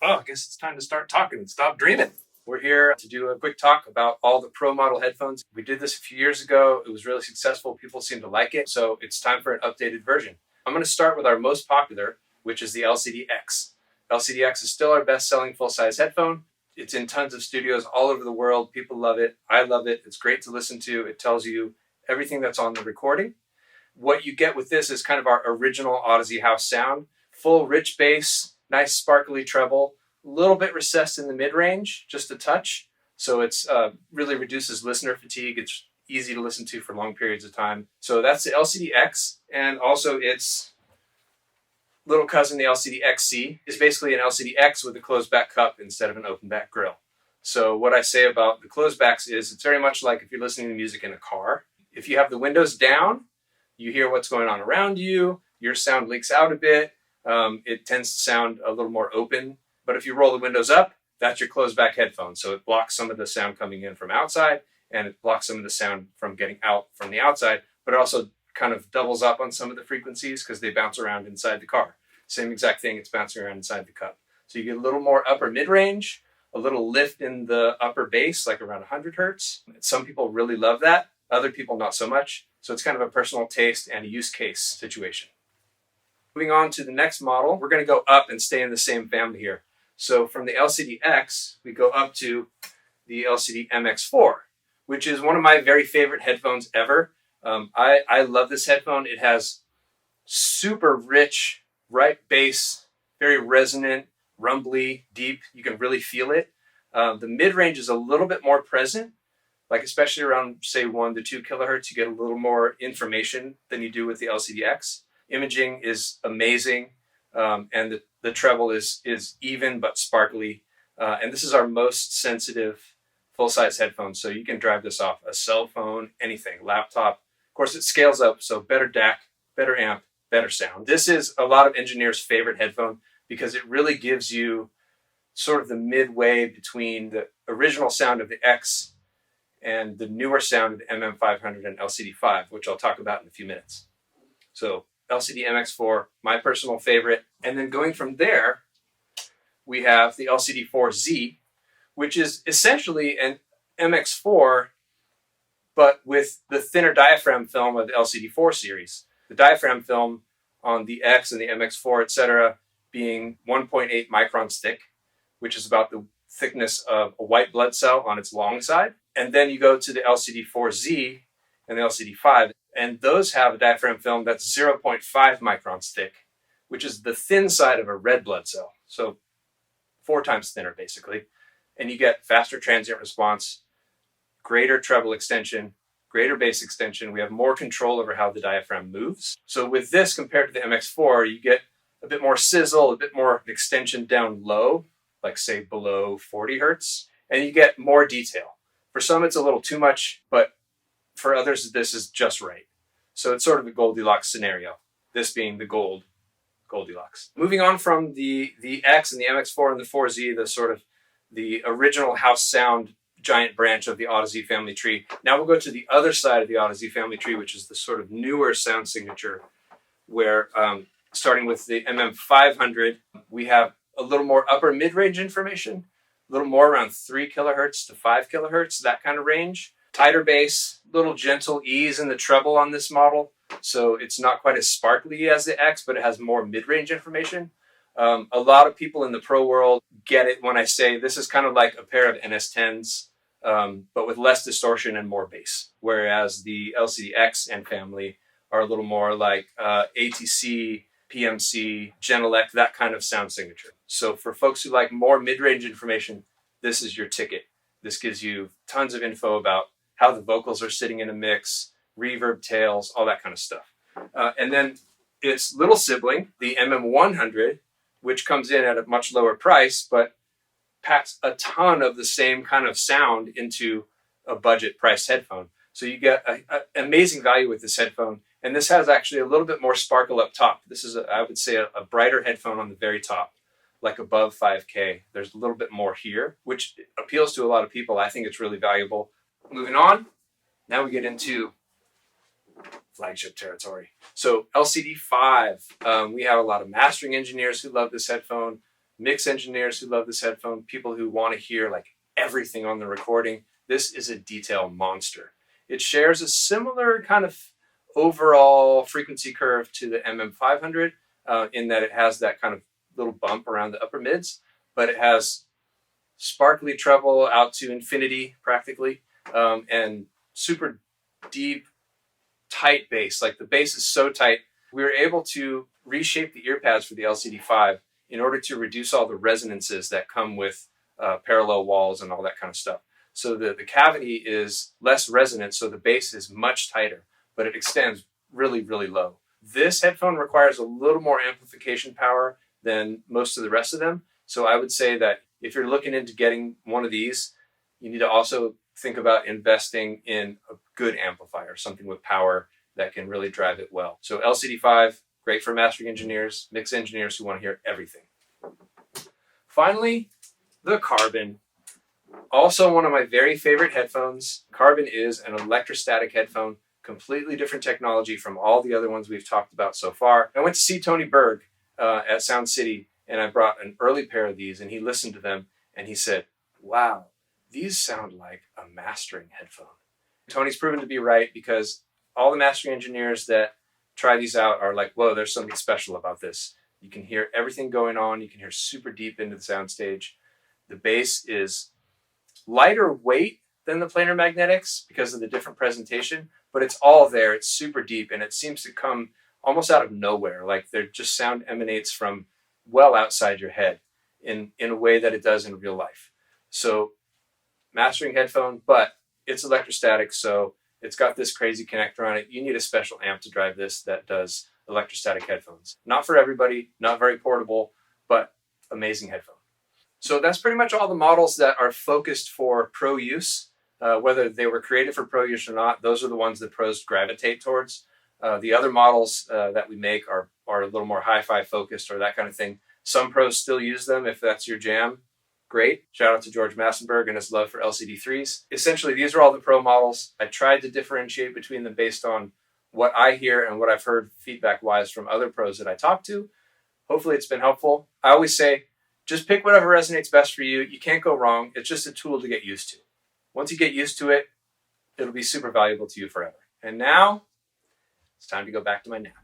I guess it's time to start talking and stop dreaming. We're here to do a quick talk about all the Pro model headphones. We did this a few years ago. It was really successful. People seem to like it. So it's time for an updated version. I'm going to start with our most popular, which is the LCD-X. LCD-X is still our best-selling full-size headphone. It's in tons of studios all over the world. People love it. I love it. It's great to listen to. It tells you everything that's on the recording. What you get with this is kind of our original Audeze house sound. Full rich bass, nice sparkly treble, a little bit recessed in the mid-range, just a touch. So it's really reduces listener fatigue. It's easy to listen to for long periods of time. So that's the LCD-X, and also its little cousin, the LCD-XC, is basically an LCD-X with a closed back cup instead of an open back grill. So what I say about the closed backs is it's very much like if you're listening to music in a car. If you have the windows down, you hear what's going on around you, your sound leaks out a bit. It tends to sound a little more open. But if you roll the windows up, that's your closed back headphone. So it blocks some of the sound coming in from outside, and it blocks some of the sound from getting out from the outside, but it also kind of doubles up on some of the frequencies because they bounce around inside the car. Same exact thing, it's bouncing around inside the cup. So you get a little more upper mid-range, a little lift in the upper bass, like around 100 hertz. Some people really love that, other people not so much. So it's kind of a personal taste and a use case situation. Moving on to the next model, we're going to go up and stay in the same family here. So from the LCD-X, we go up to the LCD-MX4, which is one of my very favorite headphones ever. I love this headphone. It has super rich, right bass, very resonant, rumbly, deep. You can really feel it. The mid-range is a little bit more present, like especially around, say, 1 to 2 kilohertz, you get a little more information than you do with the LCD-X. Imaging is amazing, and the treble is even but sparkly. And this is our most sensitive full-size headphone, so you can drive this off a cell phone, anything, laptop. Of course, it scales up, so better DAC, better amp, better sound. This is a lot of engineers' favorite headphone because it really gives you sort of the midway between the original sound of the X and the newer sound of the MM500 and LCD5, which I'll talk about in a few minutes. So LCD-MX4, my personal favorite. And then going from there, we have the LCD-4Z, which is essentially an MX4, but with the thinner diaphragm film of the LCD-4 series. The diaphragm film on the X and the MX4, etc., being 1.8 microns thick, which is about the thickness of a white blood cell on its long side. And then you go to the LCD-4Z and the LCD-5, and those have a diaphragm film that's 0.5 microns thick, which is the thin side of a red blood cell. So 4 times thinner, basically. And you get faster transient response, greater treble extension, greater bass extension. We have more control over how the diaphragm moves. So with this compared to the MX4, you get a bit more sizzle, a bit more extension down low, like say below 40 hertz, and you get more detail. For some, it's a little too much, but for others, this is just right. So it's sort of a Goldilocks scenario, this being the Goldilocks. Moving on from the X and the MX4 and the 4Z, the sort of the original house sound giant branch of the Audeze family tree. Now we'll go to the other side of the Audeze family tree, which is the sort of newer sound signature, where starting with the MM500, we have a little more upper mid-range information, a little more around 3 kilohertz to 5 kilohertz, that kind of range. Tighter bass, little gentle ease in the treble on this model. So it's not quite as sparkly as the X, but it has more mid-range information. A lot of people in the pro world get it when I say this is kind of like a pair of NS10s, but with less distortion and more bass. Whereas the LCD-X and family are a little more like ATC, PMC, Genelec, that kind of sound signature. So for folks who like more mid-range information, this is your ticket. This gives you tons of info about how the vocals are sitting in a mix, reverb tails, all that kind of stuff. And then its little sibling, the MM100, which comes in at a much lower price, but packs a ton of the same kind of sound into a budget priced headphone. So you get an amazing value with this headphone. And this has actually a little bit more sparkle up top. This is, I would say, a brighter headphone on the very top, like above 5K. There's a little bit more here, which appeals to a lot of people. I think it's really valuable. Moving on, now we get into flagship territory. So LCD5, we have a lot of mastering engineers who love this headphone. mix engineers who love this headphone, people who want to hear like everything on the recording. This is a detail monster. It shares a similar kind of overall frequency curve to the MM500 in that it has that kind of little bump around the upper mids, but it has sparkly treble out to infinity practically, and super deep, tight bass. Like the bass is so tight, we were able to reshape the ear pads for the LCD5 in order to reduce all the resonances that come with parallel walls and all that kind of stuff. So the cavity is less resonant, so the bass is much tighter, but it extends really, really low. This headphone requires a little more amplification power than most of the rest of them. So I would say that if you're looking into getting one of these, you need to also think about investing in a good amplifier, something with power that can really drive it well. So LCD5, great for mastering engineers, mix engineers who want to hear everything. Finally, the Carbon. Also one of my very favorite headphones. Carbon is an electrostatic headphone, completely different technology from all the other ones we've talked about so far. I went to see Tony Berg at Sound City, and I brought an early pair of these, and he listened to them, and he said, wow, these sound like a mastering headphone. Tony's proven to be right, because all the mastering engineers that try these out are like, whoa, there's something special about this. You can hear everything going on. You can hear super deep into the soundstage. The bass is lighter weight than the planar magnetics because of the different presentation, but it's all there. It's super deep, and it seems to come almost out of nowhere. Like their just sound emanates from well outside your head in a way that it does in real life. So mastering headphone, but it's electrostatic, so it's got this crazy connector on it. You need a special amp to drive this that does electrostatic headphones. Not for everybody, not very portable, but amazing headphone. So that's pretty much all the models that are focused for pro use. Whether they were created for pro use or not, those are the ones that pros gravitate towards. The other models that we make are a little more hi-fi focused or that kind of thing. Some pros still use them if that's your jam. Great. Shout out to George Massenberg and his love for LCD3s. Essentially, these are all the pro models. I tried to differentiate between them based on what I hear and what I've heard feedback-wise from other pros that I talk to. Hopefully it's been helpful. I always say, just pick whatever resonates best for you. You can't go wrong. It's just a tool to get used to. Once you get used to it, it'll be super valuable to you forever. And now, it's time to go back to my nap.